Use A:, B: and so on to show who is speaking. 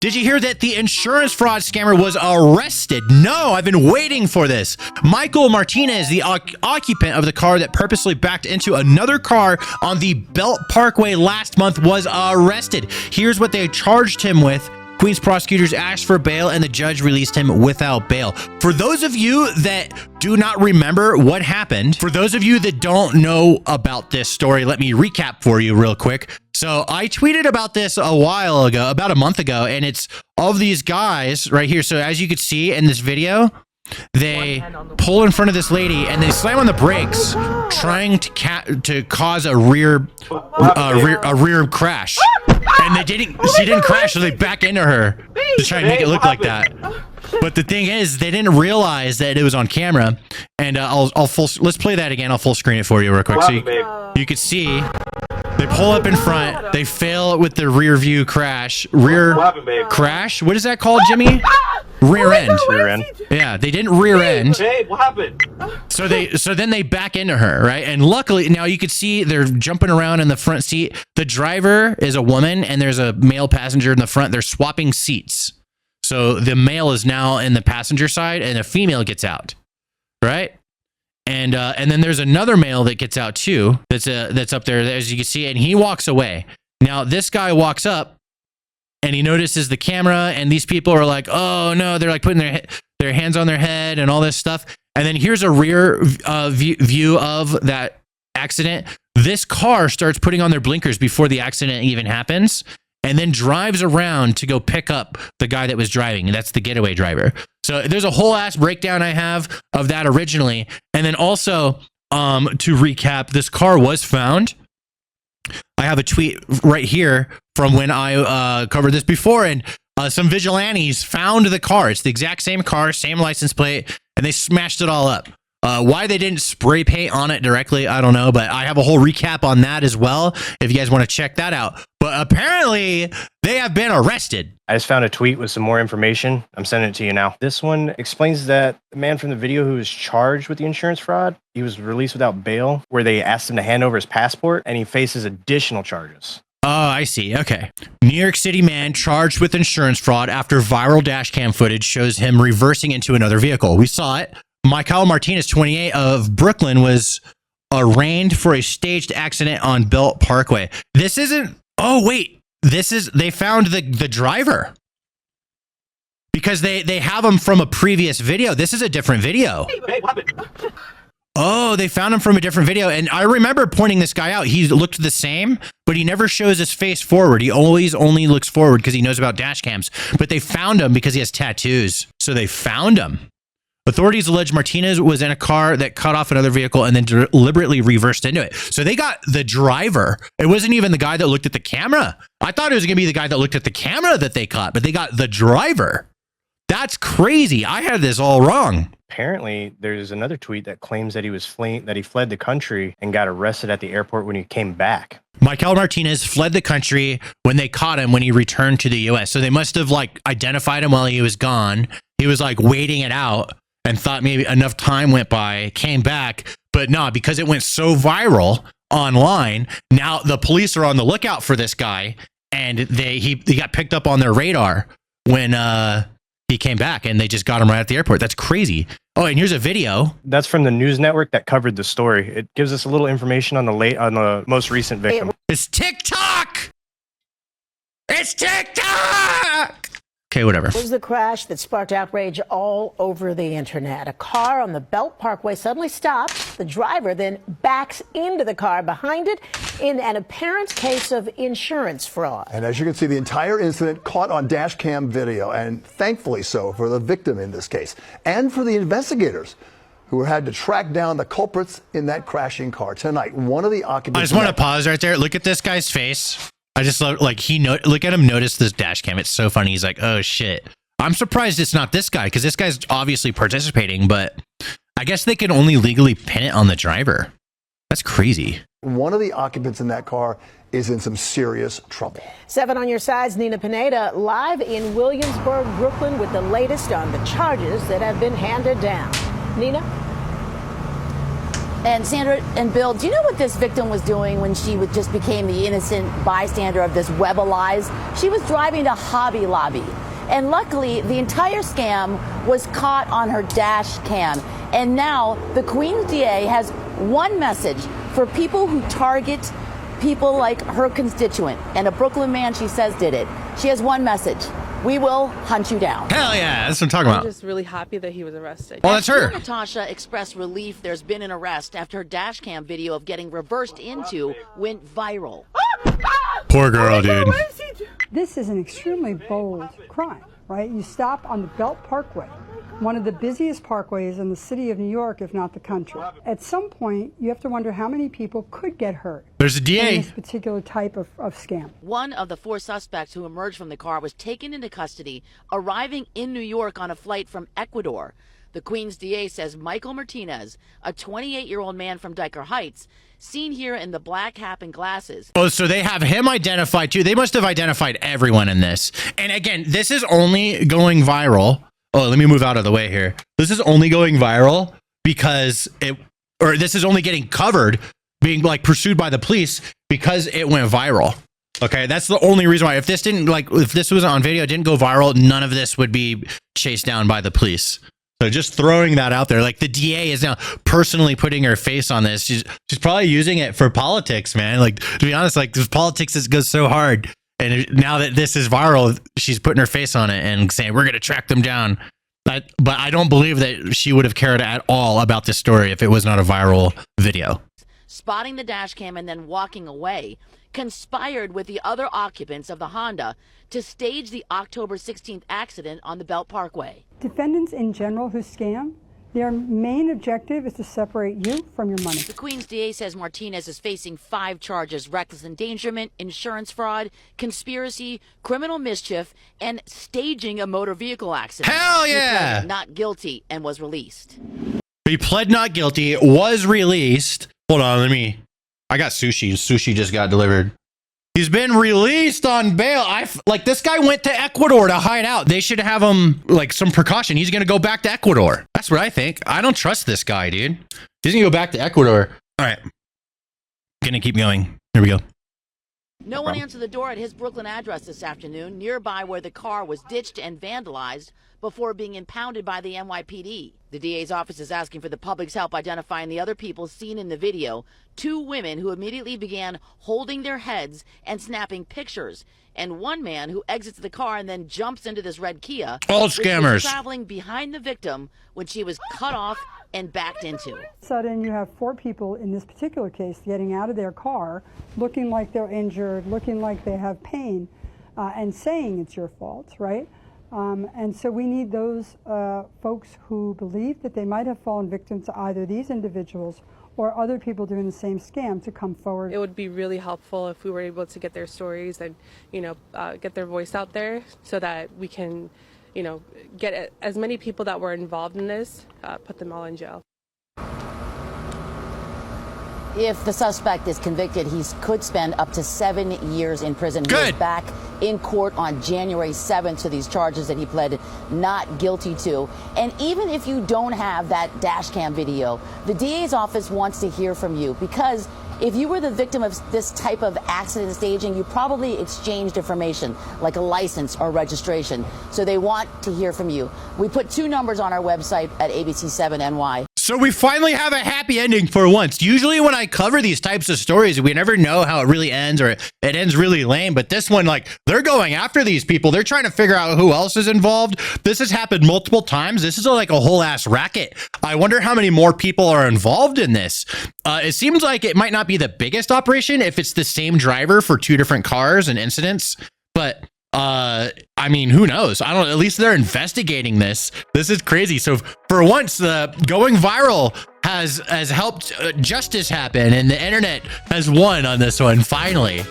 A: Did you hear that the insurance fraud scammer was arrested? No, I've been waiting for this. Michael Martinez, the occupant of the car that purposely backed into another car on the Belt Parkway last month, was arrested. Here's what they charged him with. Queens prosecutors asked for bail and the judge released him without bail. For those of you that do not remember what happened, for those of you that don't know about this story, let me recap for you real quick. So I tweeted about this a while ago, about a month ago, and it's of these guys right here. So as you can see in this video, they pull in front of this lady and they slam on the brakes, trying to cause a rear crash. And she didn't crash, so they back into her to try and make it look like that. But the thing is, they didn't realize that it was on camera. And let's play that again. I'll full screen it for you real quick. So you can see they pull up in front. They fail with the rear view crash. Crash? What is that called, Jimmy? Rear end.
B: Rear end.
A: Yeah, they didn't rear end.
B: Hey, what happened?
A: So then they back into her, right? And luckily now you can see they're jumping around in the front seat. The driver is a woman and there's a male passenger in the front. They're swapping seats. So the male is now in the passenger side and the female gets out, right? And then there's another male that gets out too. That's up there, as you can see, and he walks away. Now this guy walks up and he notices the camera, and these people are like, "Oh no!" They're like putting their hands on their head and all this stuff. And then here's a rear view of that accident. This car starts putting on their blinkers before the accident even happens, and then drives around to go pick up the guy that was driving. And that's the getaway driver. So there's a whole ass breakdown I have of that originally. And then also, to recap, this car was found. I have a tweet right here from when I covered this before, and some vigilantes found the car. It's the exact same car, same license plate, and they smashed it all up. Why they didn't spray paint on it directly, I don't know, but I have a whole recap on that as well, if you guys want to check that out. But apparently, they have been arrested.
B: I just found a tweet with some more information. I'm sending it to you now. This one explains that the man from the video who was charged with the insurance fraud, he was released without bail, where they asked him to hand over his passport, and he faces additional charges.
A: Oh, I see. Okay. New York City man charged with insurance fraud after viral dash cam footage shows him reversing into another vehicle. We saw it. Michael Martinez, 28, of Brooklyn, was arraigned for a staged accident on Belt Parkway. This isn't... Oh, wait. They found the driver. Because they have him from a previous video. This is a different video.
B: Hey, what happened?
A: Oh, they found him from a different video. And I remember pointing this guy out. He looked the same, but he never shows his face forward. He always only looks forward because he knows about dash cams. But they found him because he has tattoos. So they found him. Authorities allege Martinez was in a car that cut off another vehicle and then deliberately reversed into it. So they got the driver. It wasn't even the guy that looked at the camera. I thought it was going to be the guy that looked at the camera that they caught, but they got the driver. That's crazy. I had this all wrong.
B: Apparently, there's another tweet that claims that he fled the country and got arrested at the airport when he came back.
A: Michael Martinez fled the country when they caught him when he returned to the U.S. So they must have identified him while he was gone. He was waiting it out and thought maybe enough time went by, came back. But no, because it went so viral online, now the police are on the lookout for this guy, and he got picked up on their radar when he came back, and they just got him right at the airport. That's crazy. Oh, and here's a video.
B: That's from the news network that covered the story. It gives us a little information on the most recent victim.
A: It's TikTok! It's TikTok! Okay, whatever.
C: It was the crash that sparked outrage all over the internet. A car on the Belt Parkway suddenly stops. The driver then backs into the car behind it in an apparent case of insurance fraud.
D: And as you can see, the entire incident caught on dash cam video, and thankfully so for the victim in this case, and for the investigators who had to track down the culprits in that crashing car. Tonight, one of the occupants...
A: I just want to pause right there. Look at this guy's face. I just love, look at him notice this dash cam. It's so funny. He's like, oh shit. I'm surprised it's not this guy, because this guy's obviously participating, but I guess they can only legally pin it on the driver. That's crazy.
D: One of the occupants in that car is in some serious trouble.
C: 7 on your sides, Nina Pineda, live in Williamsburg, Brooklyn, with the latest on the charges that have been handed down. Nina?
E: And Sandra and Bill, do you know what this victim was doing when she just became the innocent bystander of this web of lies? She was driving to Hobby Lobby. And luckily, the entire scam was caught on her dash cam. And now the Queens DA has one message for people who target people like her constituent. And a Brooklyn man, she says, did it. She has one message. We will hunt you down.
A: Hell yeah, that's what I'm talking about.
F: I'm just really happy that he was arrested.
A: Well, that's her.
E: Natasha expressed relief there's been an arrest after her dash cam video of getting reversed into went viral.
A: Poor girl, dude.
G: This is an extremely bold crime, right? You stop on the Belt Parkway, one of the busiest parkways in the city of New York, if not the country. At some point, you have to wonder how many people could get hurt.
A: There's a DA.
G: In this particular type of scam.
E: One of the 4 suspects who emerged from the car was taken into custody, arriving in New York on a flight from Ecuador. The Queens DA says Michael Martinez, a 28-year-old man from Dyker Heights, seen here in the black cap and glasses.
A: Oh, so they have him identified too. They must have identified everyone in this. And again, this is only going viral. Oh, let me move out of the way here. This is only going viral because this is only getting covered, being like pursued by the police because it went viral. Okay, that's the only reason why. If this was on video, didn't go viral, none of this would be chased down by the police. So just throwing that out there, like the DA is now personally putting her face on this. She's probably using it for politics, man. Like, to be honest, like this politics goes so hard. And now that this is viral, she's putting her face on it and saying, we're going to track them down. But I don't believe that she would have cared at all about this story if it was not a viral video.
E: Spotting the dash cam and then walking away, conspired with the other occupants of the Honda to stage the October 16th accident on the Belt Parkway.
G: Defendants in general who scam, their main objective is to separate you from your money.
E: The Queens DA says Martinez is facing 5 charges: reckless endangerment, insurance fraud, conspiracy, criminal mischief, and staging a motor vehicle accident.
A: Hell yeah!
E: He pled not guilty and was released.
A: He pled not guilty, was released. Hold on, I got sushi. Sushi just got delivered. He's been released on bail. This guy went to Ecuador to hide out. They should have him like some precaution. He's going to go back to Ecuador. That's what I think. I don't trust this guy, dude. He's going to go back to Ecuador. All right. Going to keep going. Here we go.
E: No one answered the door at his Brooklyn address this afternoon, nearby where the car was ditched and vandalized before being impounded by the NYPD. The DA's office is asking for the public's help identifying the other people seen in the video, 2 women who immediately began holding their heads and snapping pictures, and one man who exits the car and then jumps into this red Kia.
A: All
E: which
A: scammers.
E: was traveling behind the victim when she was cut off and backed into.
G: Sudden, you have 4 people in this particular case getting out of their car, looking like they're injured, looking like they have pain, and saying it's your fault, right? And so we need those folks who believe that they might have fallen victim to either these individuals or other people doing the same scam to come forward.
F: It would be really helpful if we were able to get their stories and, get their voice out there so that we can, get as many people that were involved in this, put them all in jail.
E: If the suspect is convicted, he could spend up to 7 years in prison. He is back in court on January 7th to these charges that he pled not guilty to. And even if you don't have that dash cam video, the DA's office wants to hear from you, because if you were the victim of this type of accident staging, you probably exchanged information like a license or registration. So they want to hear from you. We put 2 numbers on our website at ABC7NY.
A: So we finally have a happy ending for once. Usually when I cover these types of stories, we never know how it really ends, or it ends really lame. But this one, they're going after these people. They're trying to figure out who else is involved. This has happened multiple times. This is like a whole ass racket. I wonder how many more people are involved in this. It seems like it might not be the biggest operation if it's the same driver for 2 different cars and incidents. But who knows? I don't know. At least they're investigating this. This is crazy. So for once, the going viral has helped justice happen, and the internet has won on this one finally.